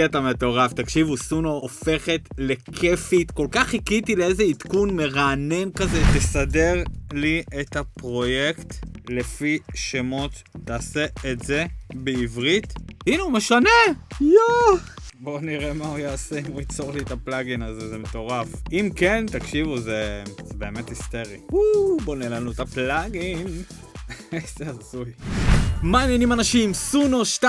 קטע מטורף, תקשיבו, סונו הופכת לכיפית, כל כך חיכיתי לאיזה עדכון מרענן כזה, תסדר לי את הפרויקט לפי שמות, תעשה את זה בעברית, הנה הוא משנה, יואו! בואו נראה מה הוא יעשה אם הוא ייצור לי את הפלאגין הזה, זה מטורף. אם כן, תקשיבו, זה באמת היסטרי. בונה לנו את הפלאגין. איזה הזוי. מעניינים אנשים, סונו 2.0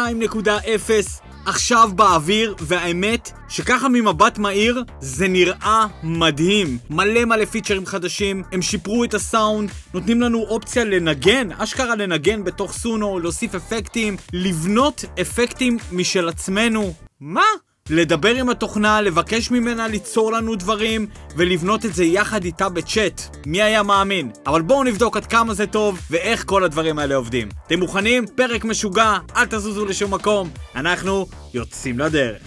עכשיו באוויר, והאמת שככה ממבט מהיר זה נראה מדהים. מלא פיצ'רים חדשים, הם שיפרו את הסאונד, נותנים לנו אופציה לנגן, אשכרה לנגן בתוך סונו, להוסיף אפקטים, לבנות אפקטים משל עצמנו. מה? לדבר עם התוכנה, לבקש ממנה ליצור לנו דברים ולבנות את זה יחד איתה בצ'אט. מי היה מאמין? אבל בואו נבדוק עד כמה זה טוב ואיך כל הדברים האלה עובדים. אתם מוכנים? פרק משוגע, אל תזוזו לשום מקום. אנחנו יוצאים לדרך.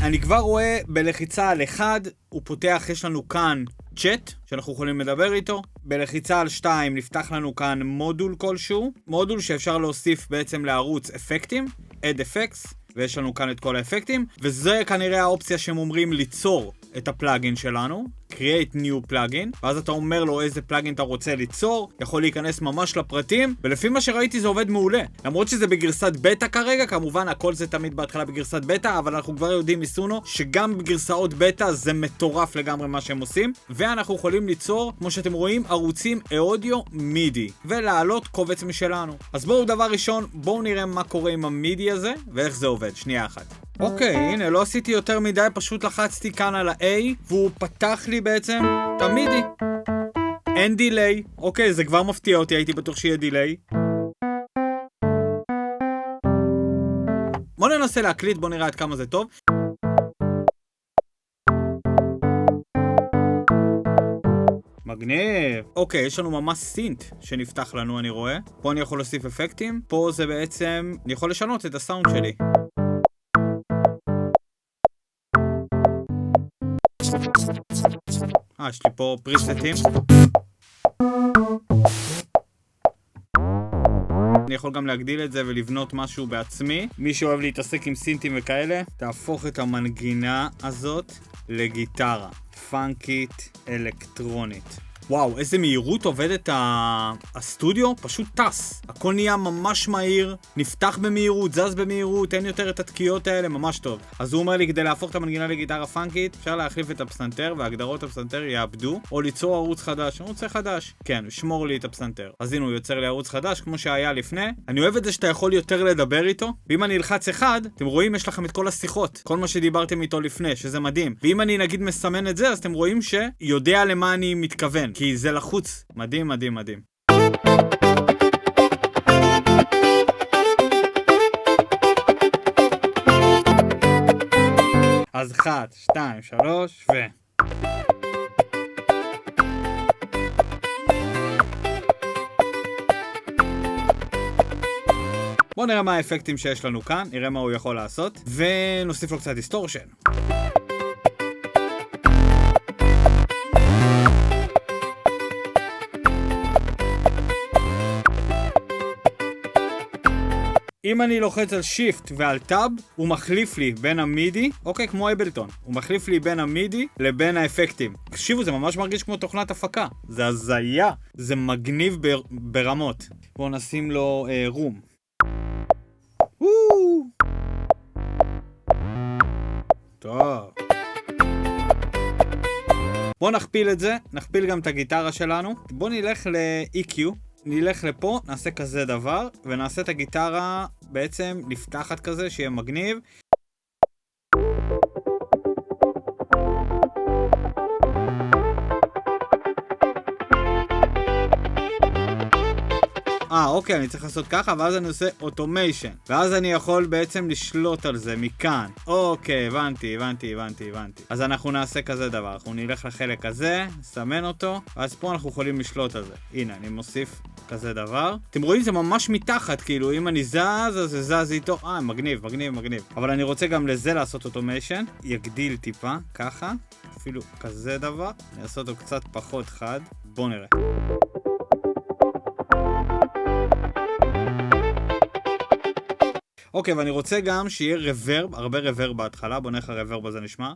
אני כבר רואה בלחיצה על 1, הוא פותח, יש לנו כאן צ'אט, שאנחנו יכולים לדבר איתו. בלחיצה על 2 נפתח לנו כאן מודול כלשהו. מודול שאפשר להוסיף בעצם לערוץ אפקטים, Add Effects, ויש לנו כאן את כל האפקטים. וזה כנראה האופציה שהם אומרים ליצור את הפלאגין שלנו. Create New Plugin, ואז אתה אומר לו איזה פלאגין אתה רוצה ליצור, יכול להיכנס ממש לפרטים, ולפי מה שראיתי זה עובד מעולה. למרות שזה בגרסת בטא כרגע, כמובן הכל זה תמיד בהתחלה בגרסת בטא, אבל אנחנו כבר יודעים מסונו שגם בגרסאות בטא זה מטורף לגמרי מה שהם עושים, ואנחנו יכולים ליצור, כמו שאתם רואים, ערוצים אודיו מידי, ולהעלות קובץ משלנו. אז בואו דבר ראשון, בואו נראה מה קורה עם המידי הזה, ואיך זה עובד. שנייה אחת. אוקיי, הנה, לא עשיתי יותר מדי, פשוט לחצתי כאן על ה-A, והוא פתח לי בעצם את המידי. אין דיליי. אוקיי, זה כבר מפתיע אותי, הייתי בטוח שיהיה דיליי. בוא ננסה להקליט, בוא נראה עד כמה זה טוב. מגניב. אוקיי, יש לנו ממש סינט שנפתח לנו, אני רואה. פה אני יכול להוסיף אפקטים. פה זה בעצם, אני יכול לשנות את הסאונד שלי. יש לי פה פריסטים. אני יכול גם להגדיל את זה ולבנות משהו בעצמי. מי שאוהב להתעסק עם סינטים וכאלה, תהפוך את המנגינה הזאת לגיטרה. פאנקית אלקטרונית. וואו, איזה מהירות עובדת הסטודיו, פשוט טס. הכל נהיה ממש מהיר, נפתח במהירות, זז במהירות, אין יותר את התקיעות האלה, ממש טוב. אז הוא אומר לי, כדי להפוך את המנגינה לגיטרה פאנקית, אפשר להחליף את הפסנתר, והגדרות הפסנתר יאבדו, או ליצור ערוץ חדש. ערוץ חדש. כן, שמור לי את הפסנתר. אז הנה, הוא יוצר לי ערוץ חדש, כמו שהיה לפני. אני אוהב את זה שאתה יכול יותר לדבר איתו, ואם אני אלחץ 1, אתם רואים, יש לכם את כל השיחות, כל מה שדיברתם איתו לפני, שזה מדהים. ואם אני נגיד מסמן את זה, אז אתם רואים שיודע למה אני מתכוון, כי זה לחוץ. מדהים, מדהים, מדהים. אז 1, 2, 3, ו... בואו נראה מה האפקטים שיש לנו כאן, נראה מה הוא יכול לעשות, ונוסיף לו קצת דיסטורשן. אם אני לוחץ על שיפט ועל טאב, הוא מחליף לי בין המידי, אוקיי, כמו אבלטון, הוא מחליף לי בין המידי לבין האפקטים. תקשיבו, זה ממש מרגיש כמו תוכנת הפקה. זה הזיה, זה מגניב ברמות. בואו נשים לו רום. טוב. בואו נכפיל את זה, נכפיל גם את הגיטרה שלנו. בואו נלך ל-EQ. נלך לפה, נעשה כזה דבר, ונעשה את הגיטרה בעצם נפתחת כזה, שיהיה מגניב. אוקיי, אני צריך לעשות ככה, ואז אני עושה אוטומיישן. ואז אני יכול בעצם לשלוט על זה מכאן. אוקיי, הבנתי. אז אנחנו נעשה כזה דבר. אנחנו נלך לחלק הזה, נסמן אותו, ואז פה אנחנו יכולים לשלוט על זה. הנה, אני מוסיף כזה דבר. אתם רואים זה ממש מתחת, כאילו אם אני זז, אז זה זז איתו. מגניב. אבל אני רוצה גם לזה לעשות אוטומיישן. יגדיל טיפה, ככה. אפילו כזה דבר. אני אעשה אותו קצת פחות חד. בואו נראה. אוקיי, ואני רוצה גם שיהיה רוורב, הרבה רוורב בהתחלה. בואו נראה איך הרוורב הזה נשמע.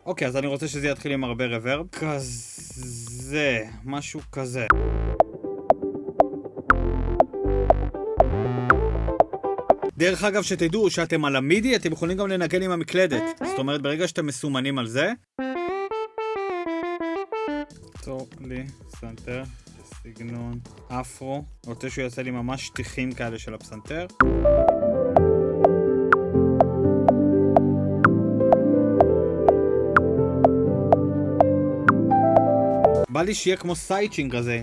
אוקיי, אז אני רוצה שזה יתחיל עם הרבה רוורב. כזה, משהו כזה. דרך אגב, שתדעו שאתם על המידי, אתם יכולים גם לנגן עם המקלדת. זאת אומרת, ברגע שאתם מסומנים על זה, צור לי פסנתר, סגנון אפרו. רוצה שהוא יעשה לי ממש שטיחים כאלה של הפסנתר. בא לי שיהיה כמו סייצ'ינג כזה.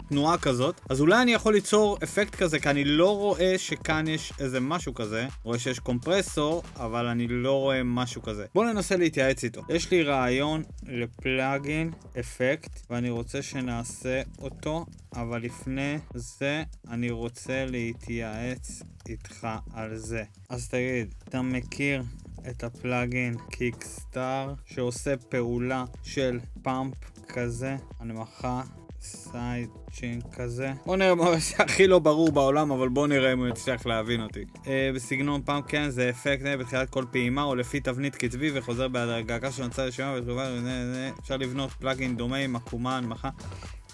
תנועה כזאת. אז אולי אני יכול ליצור אפקט כזה, כי אני לא רואה שכאן יש איזה משהו כזה. רואה שיש קומפרסור, אבל אני לא רואה משהו כזה. בואו ננסה להתייעץ איתו. יש לי רעיון לפלאגין אפקט, ואני רוצה שנעשה אותו, אבל לפני זה אני רוצה להתייעץ איתך על זה. אז תגיד, אתה מכיר את הפלאגין קיקסטאר שעושה פעולה של פאמפ כזה, הנמכה סיידצ'ינג כזה? בוא נראה מה זה הכי לא ברור בעולם, אבל בוא נראה אם הוא יצליח להבין אותי. בסגנון פאמפ כן, זה אפקט בתחילת כל פעימה או לפי תבנית קצבי וחוזר בהדרגה כך שנוצר רשימה ותגובה. אפשר לבנות פלאגין דומה עם עקומה הנמכה.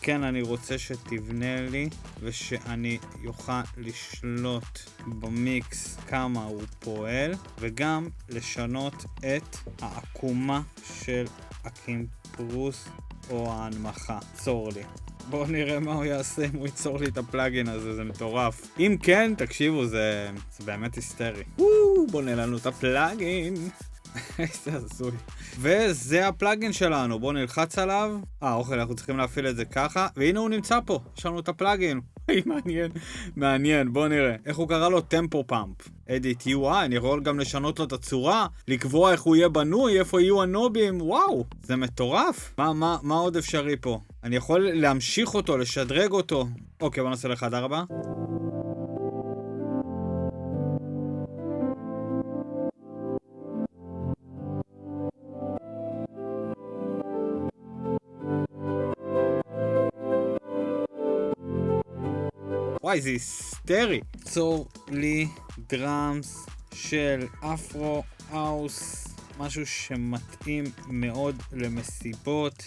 כן, אני רוצה שתבנה לי ושאני יוכל לשלוט במיקס כמה הוא פועל, וגם לשנות את העקומה של הקימפרוס או ההנמכה. צור לי. בואו נראה מה הוא יעשה אם הוא ייצור לי את הפלאגין הזה, זה מטורף. אם כן, תקשיבו, זה באמת היסטרי. בואו נראה לנו את הפלאגין. איזה עזוי. וזה הפלאגין שלנו, בואו נלחץ עליו. אוקיי, אנחנו צריכים להפעיל את זה ככה, והנה הוא נמצא פה, יש לנו את הפלאגין. מעניין, בואו נראה. איך הוא קרא לו? טמפו פאמפ. אדיט UI, אני יכול גם לשנות לו את הצורה, לקבוע איך הוא יהיה בנוי, איפה יהיו הנובים, וואו, זה מטורף. מה עוד אפשרי פה? אני יכול להמשיך אותו, לשדרג אותו. אוקיי, בוא נעשה לך 4. וואי, זה היסטרי. צור לי דראמס של אפרו האוס, משהו שמתאים מאוד למסיבות.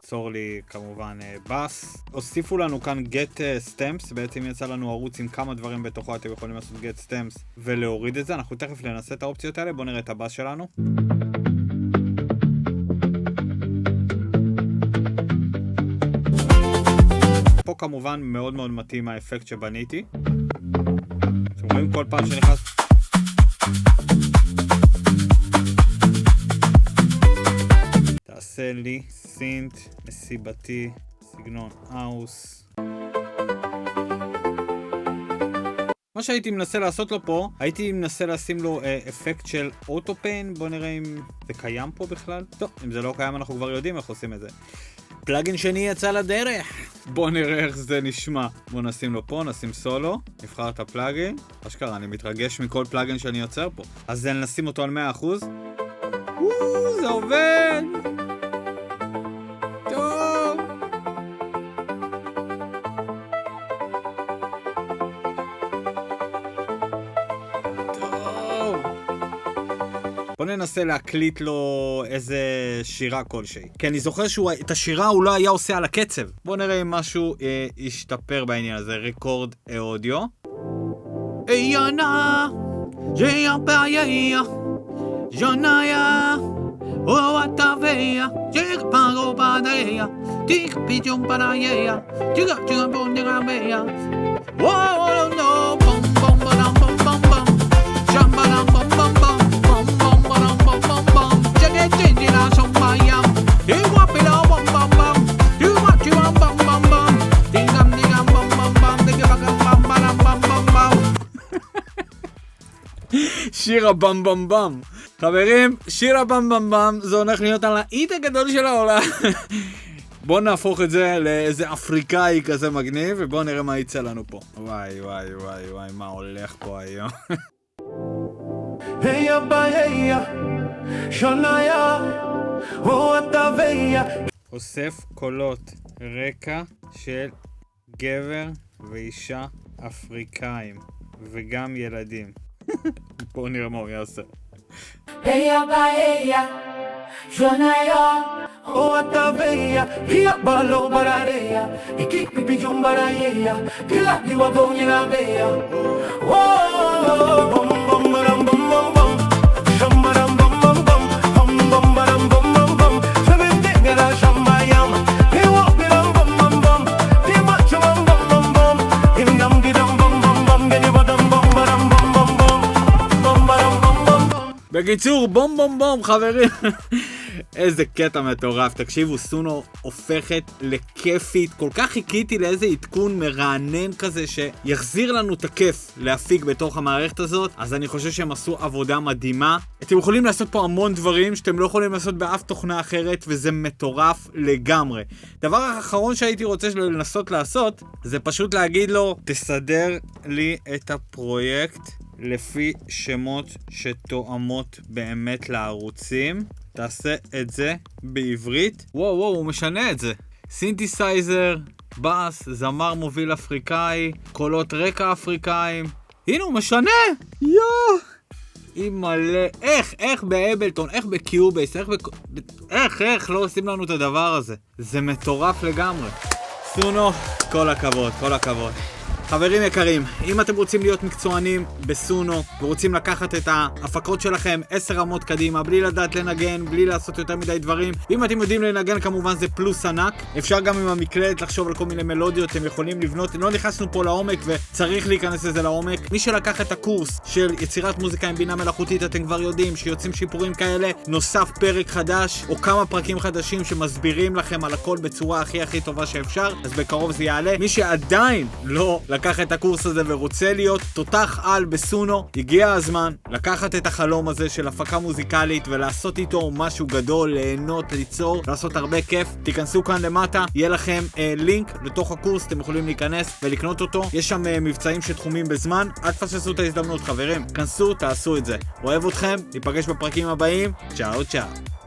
צור לי כמובן בס. הוסיפו לנו כאן get stamps, בעצם יצא לנו ערוץ עם כמה דברים בתוכו, אתם יכולים לעשות get stamps ולהוריד את זה. אנחנו תכף ננסה את האופציות האלה, בואו נראה את הבס שלנו. פה כמובן מאוד מאוד מתאים האפקט שבניתי. אתם רואים כל פעם שנכנס... תעשה לי סינט מסיבתי, סגנון האוס. מה שהייתי מנסה לעשות לו פה, הייתי מנסה לשים לו אפקט של אוטופיין. בוא נראה אם זה קיים פה בכלל. טוב, אם זה לא קיים אנחנו כבר יודעים איך עושים את זה. פלאגין שני יצא לדרך. בוא נראה איך זה נשמע. בוא נשים לו פה, נשים סולו. נבחר את הפלאגין. אשכרה, אני מתרגש מכל פלאגין שאני יוצר פה. אז נשים אותו על 100%. זה עובד! טוב! בוא ננסה להקליט לו איזה שירה כלשהי. כי אני זוכר שאת השירה הוא לא היה עושה על הקצב. בוא נראה אם משהו ישתפר בעניין הזה. ריקורד אודיו. איינה, ג'יה פעיה, ז'ניה, אוהטביה, ג'יק פגו פדיה, טיק פיג'ום פדיה, ג'יגה ג'יגה בונדרה ביה. וואו, לא, בום בום בום בום בום בום, שם בום בום בום בום. שיר הבמבמבם. חברים, שיר הבמבמבם זה הולך להיות על האית הגדול של העולם. בואו נהפוך את זה לאיזה אפריקאי כזה מגניב, ובואו נראה מה יצא לנו פה. וואי וואי וואי וואי, מה הולך פה היום. Heya ba heya, shonaya, ota veya. אוסף קולות רקע של גבר ואישה אפריקאים, וגם ילדים. בואו נראה מה הוא יעשה. Heya ba heya, shonaya, Ota veya, hiya balo barareya, ikipi bijum barayeya, kila kiwa bonye na veya. Whoa, bum bum baram bum bum bum, shambaram bum bum bum, bum baram bum bum bum, seven degara shambayam, he walk biram bum bum bum, he macho bum bum bum bum, him nam gidam bum bum bum, geni badam bum baram bum bum bum, bum baram bum bum bum. בקיצור, בום בום בום, חברים. איזה קטע מטורף. תקשיבו, סונו הופכת לכיפית. כל כך חיכיתי לאיזה עדכון מרענן כזה שיחזיר לנו את הכיף להפיק בתוך המערכת הזאת. אז אני חושב שהם עשו עבודה מדהימה. אתם יכולים לעשות פה המון דברים שאתם לא יכולים לעשות באף תוכנה אחרת, וזה מטורף לגמרי. דבר האחרון שהייתי רוצה לנסות לעשות, זה פשוט להגיד לו, תסדר לי את הפרויקט לפי שמות שתואמות באמת לערוצים. תעשה את זה בעברית. וואו וואו, הוא משנה את זה. סינתסייזר, בס, זמר מוביל אפריקאי, קולות רקע אפריקאים. הנה הוא משנה! מלא. איך באבלטון, איך בקיובייס, איך לא עושים לנו את הדבר הזה. זה מטורף לגמרי. סונו, כל הכבוד, כל הכבוד. חברים יקרים, אם אתם רוצים להיות מקצוענים בסונו ורוצים לקחת את ההפקות שלכם 10 רמות קדימה בלי לדעת לנגן, בלי לעשות יותר מדי דברים, אם אתם יודעים לנגן כמובן זה פלוס ענק. אפשר גם עם המקלדת לחשוב על כל מיני מלודיות, אתם יכולים לבנות. לא נכנסנו פה לעומק וצריך להיכנס לזה לעומק. מי שלקח את הקורס של יצירת מוזיקה עם בינה מלאכותית, אתם כבר יודעים שיוצאים שיפורים כאלה, נוסף פרק חדש או כמה פרקים חדשים שמסבירים לכם על הכל בצורה הכי טובה שאפשר, אז בקרוב זה יעלה. מי שעדיין לא לקח את הקורס הזה ורוצה להיות תותח על בסונו, הגיע הזמן לקחת את החלום הזה של הפקה מוזיקלית ולעשות איתו משהו גדול, ליהנות, ליצור, לעשות הרבה כיף. תיכנסו כאן למטה, יהיה לכם לינק לתוך הקורס, אתם יכולים להיכנס ולקנות אותו. יש שם מבצעים שתחומים בזמן, אל תפספסו את ההזדמנות חברים. כנסו, תעשו את זה. אוהב אתכם, ניפגש בפרקים הבאים. צ'או צ'או.